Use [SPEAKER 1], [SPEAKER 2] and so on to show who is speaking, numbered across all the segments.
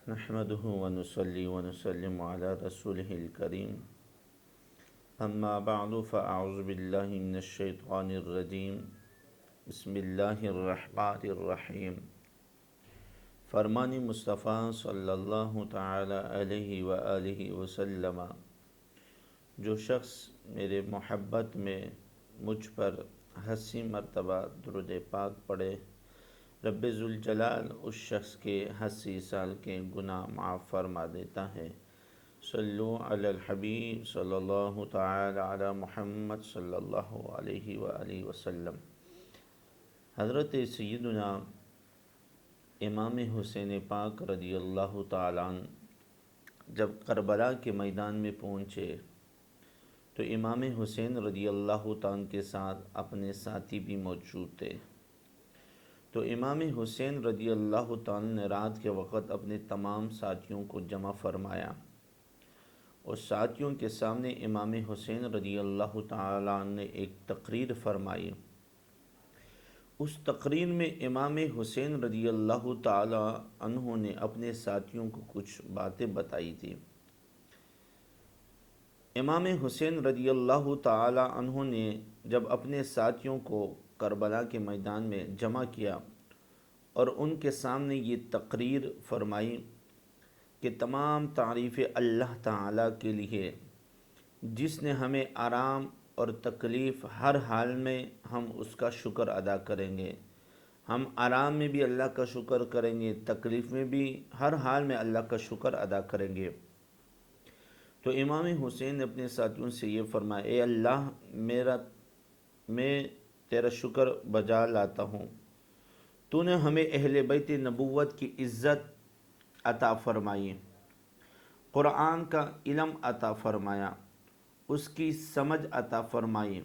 [SPEAKER 1] نحمده ونصلي ونسلم على رسوله الكريم اما بعد فاعوذ بالله من الشیطان الرجیم بسم اللہ الرحمن الرحیم۔ فرمان مصطفیٰ صلی اللہ تعالی علیہ وآلہ وسلم، جو شخص میرے محبت میں مجھ پر 80 مرتبہ درود پاک پڑھے، رب ذوالجلال اس شخص کے 80 سال کے گناہ معاف فرما دیتا ہے۔ صلو علی الحبیب صلی اللہ تعالی علی محمد صلی اللہ علیہ وآلہ وسلم۔ حضرت سیدنا امام حسین پاک رضی اللہ تعالیٰ عنہ جب کربلا کے میدان میں پہنچے تو امام حسین رضی اللہ تعالیٰ کے ساتھ اپنے ساتھی بھی موجود تھے۔ تو امام حسین رضی اللہ تعالیٰ نے رات کے وقت اپنے تمام ساتھیوں کو جمع فرمایا اور ساتھیوں کے سامنے امام حسین رضی اللہ تعالیٰ نے ایک تقریر فرمائی۔ اس تقریر میں امام حسین رضی اللہ تعالیٰ عنہ نے اپنے ساتھیوں کو کچھ باتیں بتائی تھی۔ امام حسین رضی اللہ تعالیٰ عنہ نے جب اپنے ساتھیوں کو کربلا کے میدان میں جمع کیا اور ان کے سامنے یہ تقریر فرمائی کہ تمام تعریف اللہ تعالیٰ کے لیے، جس نے ہمیں آرام اور تکلیف ہر حال میں ہم اس کا شکر ادا کریں گے۔ ہم آرام میں بھی اللہ کا شکر کریں گے، تکلیف میں بھی، ہر حال میں اللہ کا شکر ادا کریں گے۔ تو امام حسین نے اپنے ساتھیوں سے یہ فرمایا، اے اللہ، میں تیرا شکر بجا لاتا ہوں۔ تو نے ہمیں اہل بیت نبوت کی عزت عطا فرمائی، قرآن کا علم عطا فرمایا، اس کی سمجھ عطا فرمائی۔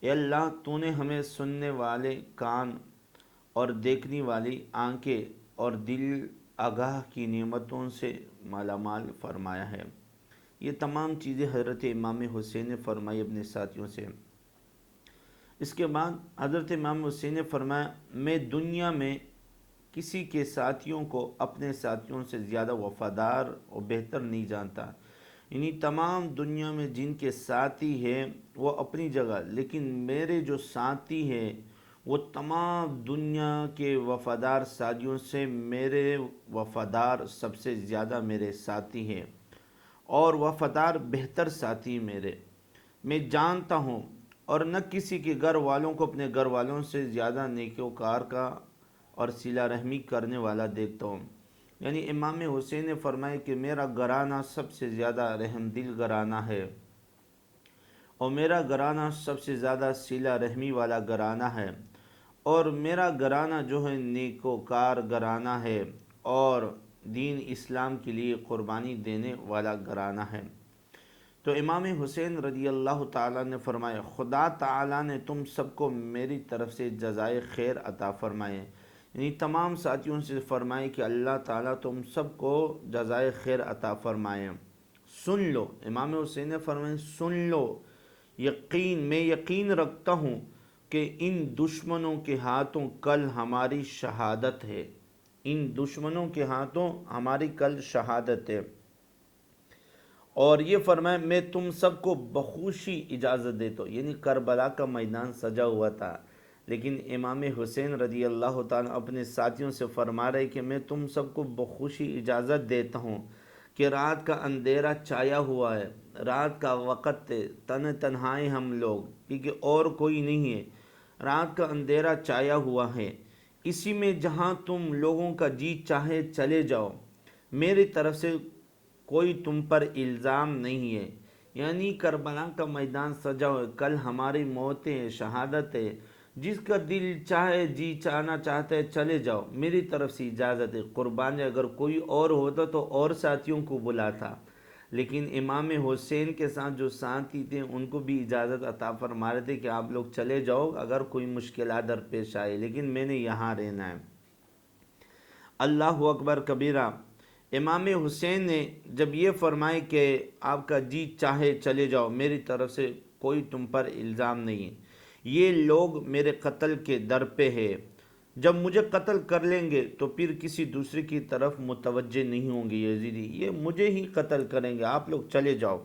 [SPEAKER 1] اے اللہ، تو نے ہمیں سننے والے کان اور دیکھنے والی آنکھیں اور دل آگاہ کی نعمتوں سے مالا مال فرمایا ہے۔ یہ تمام چیزیں حضرت امام حسین نے فرمائی اپنے ساتھیوں سے۔ اس کے بعد حضرت امام حسین نے فرمایا، میں دنیا میں کسی کے ساتھیوں کو اپنے ساتھیوں سے زیادہ وفادار اور بہتر نہیں جانتا۔ یعنی تمام دنیا میں جن کے ساتھی ہیں وہ اپنی جگہ، لیکن میرے جو ساتھی ہیں وہ تمام دنیا کے وفادار ساتھیوں سے میرے وفادار سب سے زیادہ میرے ساتھی ہیں، اور وفادار بہتر ساتھی میرے۔ میں جانتا ہوں اور نہ کسی کے گھر والوں کو اپنے گھر والوں سے زیادہ نیکوکار کا اور صلہ رحمی کرنے والا دیکھتا ہوں۔ یعنی امام حسین نے فرمایا کہ میرا گھرانہ سب سے زیادہ رحم دل گھرانہ ہے، اور میرا گھرانہ سب سے زیادہ صلہ رحمی والا گھرانہ ہے، اور میرا گھرانہ جو ہے نیکوکار گھرانہ ہے، اور دین اسلام کے لیے قربانی دینے والا گھرانہ ہے۔ تو امام حسین رضی اللہ تعالیٰ نے فرمایا، خدا تعالیٰ نے تم سب کو میری طرف سے جزائے خیر عطا فرمائے۔ یعنی تمام ساتھیوں سے فرمائے کہ اللہ تعالیٰ تم سب کو جزائے خیر عطا فرمائے۔ سن لو، امام حسین نے فرمایا سن لو، میں یقین رکھتا ہوں کہ ان دشمنوں کے ہاتھوں کل ہماری شہادت ہے، ان دشمنوں کے ہاتھوں ہماری کل شہادت ہے۔ اور یہ فرمایا میں تم سب کو بخوشی اجازت دیتا ہوں۔ یعنی کربلا کا میدان سجا ہوا تھا، لیکن امام حسین رضی اللہ تعالیٰ اپنے ساتھیوں سے فرما رہے کہ میں تم سب کو بخوشی اجازت دیتا ہوں کہ رات کا اندھیرا چھایا ہوا ہے، رات کا وقت ہے، تنہائی ہم لوگ، کیونکہ اور کوئی نہیں ہے، رات کا اندھیرا چھایا ہوا ہے، اسی میں جہاں تم لوگوں کا جی چاہے چلے جاؤ، میری طرف سے کوئی تم پر الزام نہیں ہے۔ یعنی کربلا کا میدان سجا ہو، کل ہماری موت ہے، شہادت ہے، جس کا دل چاہے جی چاہنا چاہتا ہے چلے جاؤ، میری طرف سے اجازت ہے، قربانی۔ اگر کوئی اور ہوتا تو اور ساتھیوں کو بلاتا، لیکن امام حسین کے ساتھ جو ساتھی تھے ان کو بھی اجازت عطا فرما رہے تھے کہ آپ لوگ چلے جاؤ اگر کوئی مشکلات درپیش آئے، لیکن میں نے یہاں رہنا ہے۔ اللہ اکبر کبیرہ۔ امام حسین نے جب یہ فرمائے کہ آپ کا جی چاہے چلے جاؤ، میری طرف سے کوئی تم پر الزام نہیں ہے، یہ لوگ میرے قتل کے در پہ ہے، جب مجھے قتل کر لیں گے تو پھر کسی دوسرے کی طرف متوجہ نہیں ہوں گے یزیدی، یہ مجھے ہی قتل کریں گے، آپ لوگ چلے جاؤ۔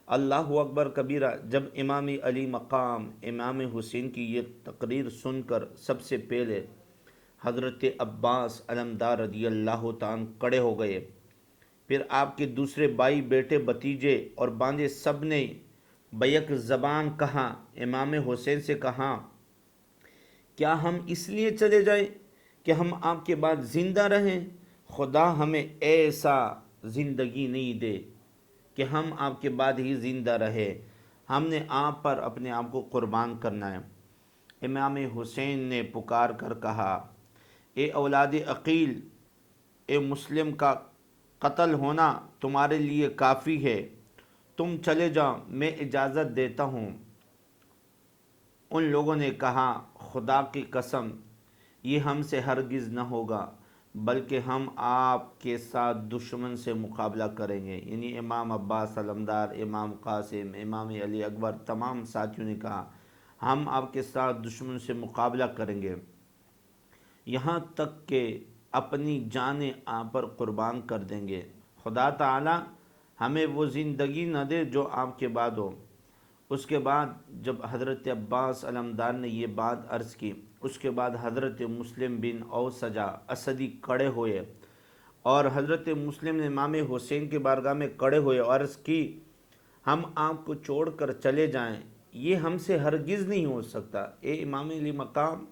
[SPEAKER 1] اللہ اکبر کبیرہ۔ جب امام علی مقام امام حسین کی یہ تقریر سن کر سب سے پہلے حضرت عباس علمدار رضی اللہ تعالیٰ کھڑے ہو گئے، پھر آپ کے دوسرے بھائی، بیٹے، بھتیجے اور بانجے سب نے بیک زبان کہا، امام حسین سے کہا، کیا ہم اس لیے چلے جائیں کہ ہم آپ کے بعد زندہ رہیں؟ خدا ہمیں ایسا زندگی نہیں دے کہ ہم آپ کے بعد ہی زندہ رہے، ہم نے آپ پر اپنے آپ کو قربان کرنا ہے۔ امام حسین نے پکار کر کہا، اے اولاد عقیل، اے مسلم کا قتل ہونا تمہارے لیے کافی ہے، تم چلے جاؤ، میں اجازت دیتا ہوں۔ ان لوگوں نے کہا، خدا کی قسم، یہ ہم سے ہرگز نہ ہوگا، بلکہ ہم آپ کے ساتھ دشمن سے مقابلہ کریں گے۔ یعنی امام عباس علمدار، امام قاسم، امام علی اکبر، تمام ساتھیوں نے کہا، ہم آپ کے ساتھ دشمن سے مقابلہ کریں گے، یہاں تک کہ اپنی جانیں آپ پر قربان کر دیں گے۔ خدا تعالی ہمیں وہ زندگی نہ دے جو آپ کے بعد ہو۔ اس کے بعد جب حضرت عباس علمدار نے یہ بات عرض کی، اس کے بعد حضرت مسلم بن اوسجہ اسدی کھڑے ہوئے، اور حضرت مسلم نے امام حسین کے بارگاہ میں کھڑے ہوئے اور عرض کی، ہم آپ کو چھوڑ کر چلے جائیں، یہ ہم سے ہرگز نہیں ہو سکتا۔ اے امام علی مقام،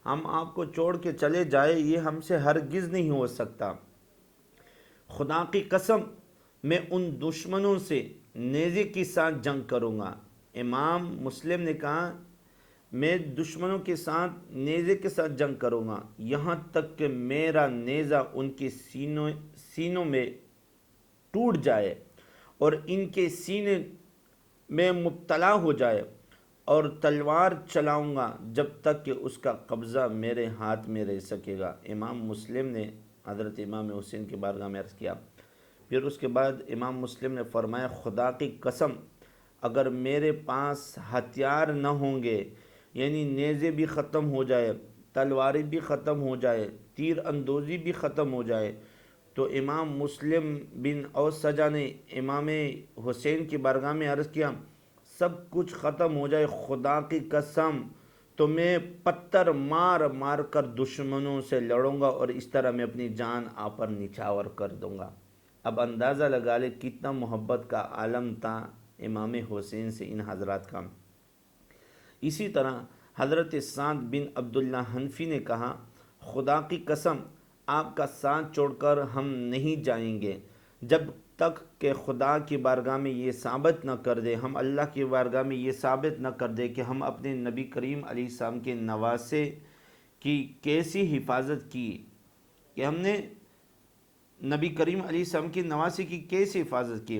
[SPEAKER 1] ہم آپ کو چھوڑ کے چلے جائیں، یہ ہم سے ہرگز نہیں ہو سکتا۔ خدا کی قسم، میں ان دشمنوں سے نیزے کے ساتھ جنگ کروں گا۔ امام مسلم نے کہا، میں دشمنوں کے ساتھ نیزے کے ساتھ جنگ کروں گا، یہاں تک کہ میرا نیزہ ان کے سینوں میں ٹوٹ جائے اور ان کے سینے میں مبتلا ہو جائے، اور تلوار چلاؤں گا جب تک کہ اس کا قبضہ میرے ہاتھ میں رہ سکے گا۔ امام مسلم نے حضرت امام حسین کی بارگاہ میں عرض کیا۔ پھر اس کے بعد امام مسلم نے فرمایا، خدا کی قسم، اگر میرے پاس ہتھیار نہ ہوں گے، یعنی نیزے بھی ختم ہو جائے، تلواریں بھی ختم ہو جائے، تیر اندوزی بھی ختم ہو جائے، تو امام مسلم بن اوسجہ نے امام حسین کی بارگاہ میں عرض کیا، سب کچھ ختم ہو جائے، خدا کی قسم، تو میں پتھر مار مار کر دشمنوں سے لڑوں گا، اور اس طرح میں اپنی جان آپ پر نچھاور کر دوں گا۔ اب اندازہ لگا لے کتنا محبت کا عالم تھا امام حسین سے ان حضرات کا۔ اسی طرح حضرت سعد بن عبداللہ حنفی نے کہا، خدا کی قسم، آپ کا ساتھ چھوڑ کر ہم نہیں جائیں گے جب تک کہ خدا کی بارگاہ میں یہ ثابت نہ کر دے، ہم اللہ کی بارگاہ میں یہ ثابت نہ کر دے کہ ہم اپنے نبی کریم علیہ السلام کے نواسے کی کیسی حفاظت کی، کہ ہم نے نبی کریم علیہ السلام کی نواسے کی کیسی حفاظت کی۔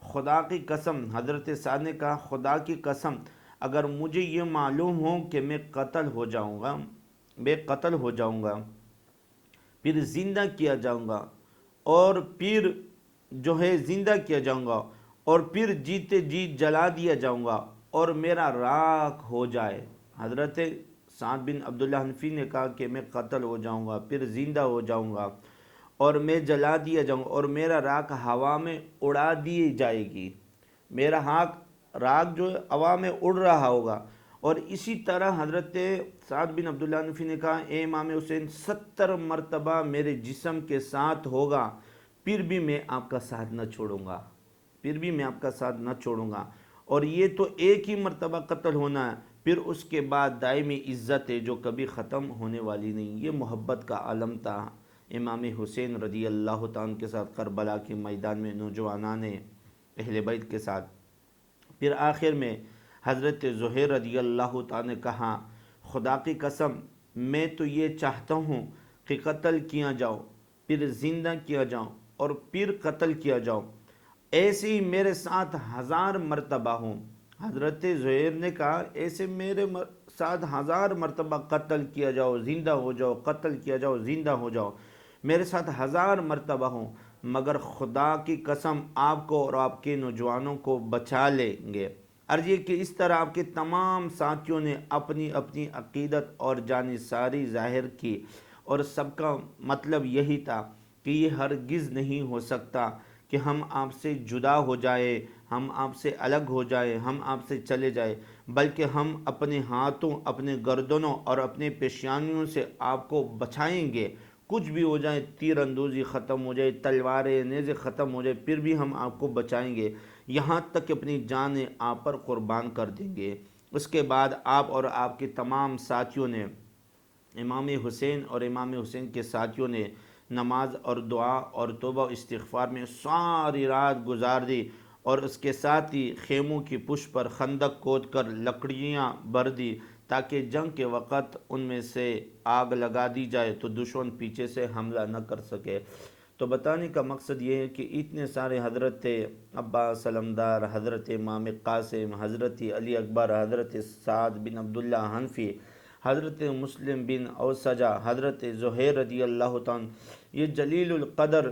[SPEAKER 1] خدا کی قسم، حضرت سعد نے کہا، خدا کی قسم، اگر مجھے یہ معلوم ہو کہ میں قتل ہو جاؤں گا، پھر زندہ کیا جاؤں گا، اور پھر زندہ کیا جاؤں گا، اور پھر جیتے جی جلا دیا جاؤں گا، اور میرا راکھ ہو جائے۔ حضرت سعد بن عبداللہ حنفی نے کہا کہ میں قتل ہو جاؤں گا، پھر زندہ ہو جاؤں گا، اور میں جلا دیا جاؤں گا، اور میرا راکھ ہوا میں اڑا دی جائے گی، میرا راکھ جو ہوا میں اڑ رہا ہوگا۔ اور اسی طرح حضرت سعد بن عبداللہ حنفی نے کہا، اے امام حسین، 70 مرتبہ میرے جسم کے ساتھ ہوگا، پھر بھی میں آپ کا ساتھ نہ چھوڑوں گا، اور یہ تو ایک ہی مرتبہ قتل ہونا ہے، پھر اس کے بعد دائمی عزت ہے جو کبھی ختم ہونے والی نہیں۔ یہ محبت کا عالم تھا امام حسین رضی اللہ تعالیٰ کے ساتھ کربلا کے میدان میں، نوجوانان اہل بیت کے ساتھ۔ پھر آخر میں حضرت زہیر رضی اللہ تعالیٰ نے کہا، خدا کی قسم، میں تو یہ چاہتا ہوں کہ قتل کیا جاؤ، پھر زندہ کیا جاؤ، اور پھر قتل کیا جاؤ، ایسے ہی میرے ساتھ 1000 مرتبہ ہوں۔ حضرت زہیر نے کہا، ایسے میرے ساتھ 1000 مرتبہ قتل کیا جاؤ، زندہ ہو جاؤ، قتل کیا جاؤ، زندہ ہو جاؤ، میرے ساتھ 1000 مرتبہ ہوں، مگر خدا کی قسم، آپ کو اور آپ کے نوجوانوں کو بچا لیں گے۔ عرض یہ کہ اس طرح آپ کے تمام ساتھیوں نے اپنی اپنی عقیدت اور جانثاری ظاہر کی، اور سب کا مطلب یہی تھا کہ یہ ہرگز نہیں ہو سکتا کہ ہم آپ سے جدا ہو جائے، ہم آپ سے الگ ہو جائے، ہم آپ سے چلے جائے، بلکہ ہم اپنے ہاتھوں، اپنے گردنوں اور اپنے پیشانیوں سے آپ کو بچائیں گے۔ کچھ بھی ہو جائے، تیر اندوزی ختم ہو جائے، تلواریں نیزے ختم ہو جائے، پھر بھی ہم آپ کو بچائیں گے، یہاں تک کہ اپنی جانیں آپ پر قربان کر دیں گے۔ اس کے بعد آپ اور آپ کے تمام ساتھیوں نے، امام حسین اور امام حسین کے ساتھیوں نے، نماز اور دعا اور توبہ و استغفار میں ساری رات گزار دی، اور اس کے ساتھ ہی خیموں کی پشت پر خندق کھود کر لکڑیاں بھر دی تاکہ جنگ کے وقت ان میں سے آگ لگا دی جائے تو دشمن پیچھے سے حملہ نہ کر سکے۔ تو بتانے کا مقصد یہ ہے کہ اتنے سارے حضرت عباس علمدار، حضرت امام قاسم، حضرت علی اکبر، حضرت سعد بن عبداللہ حنفی، حضرت مسلم بن اوسجہ، حضرت زہیر رضی اللہ تعالیٰ، یہ جلیل القدر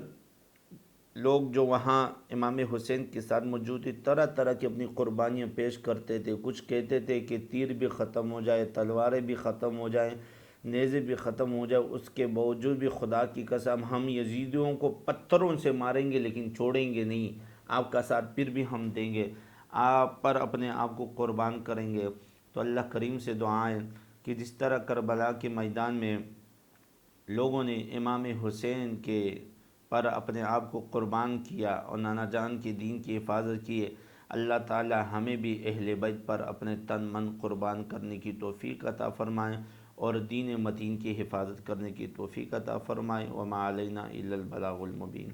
[SPEAKER 1] لوگ جو وہاں امام حسین کے ساتھ موجود تھے، طرح طرح کی اپنی قربانیاں پیش کرتے تھے۔ کچھ کہتے تھے کہ تیر بھی ختم ہو جائے، تلواریں بھی ختم ہو جائیں، نیزے بھی ختم ہو جائے، اس کے باوجود بھی خدا کی قسم ہم یزیدیوں کو پتھروں سے ماریں گے لیکن چھوڑیں گے نہیں، آپ کا ساتھ پھر بھی ہم دیں گے، آپ پر اپنے آپ کو قربان کریں گے۔ تو اللہ کریم سے دعائیں کہ جس طرح کربلا کے میدان میں لوگوں نے امام حسین کے پر اپنے آپ کو قربان کیا اور نانا جان کے دین کی حفاظت کی، اللہ تعالی ہمیں بھی اہل بیت پر اپنے تن من قربان کرنے کی توفیق عطا فرمائیں اور دین متین کی حفاظت کرنے کی توفیق عطا فرمائیں۔ وما علینا الا البلاغ المبین۔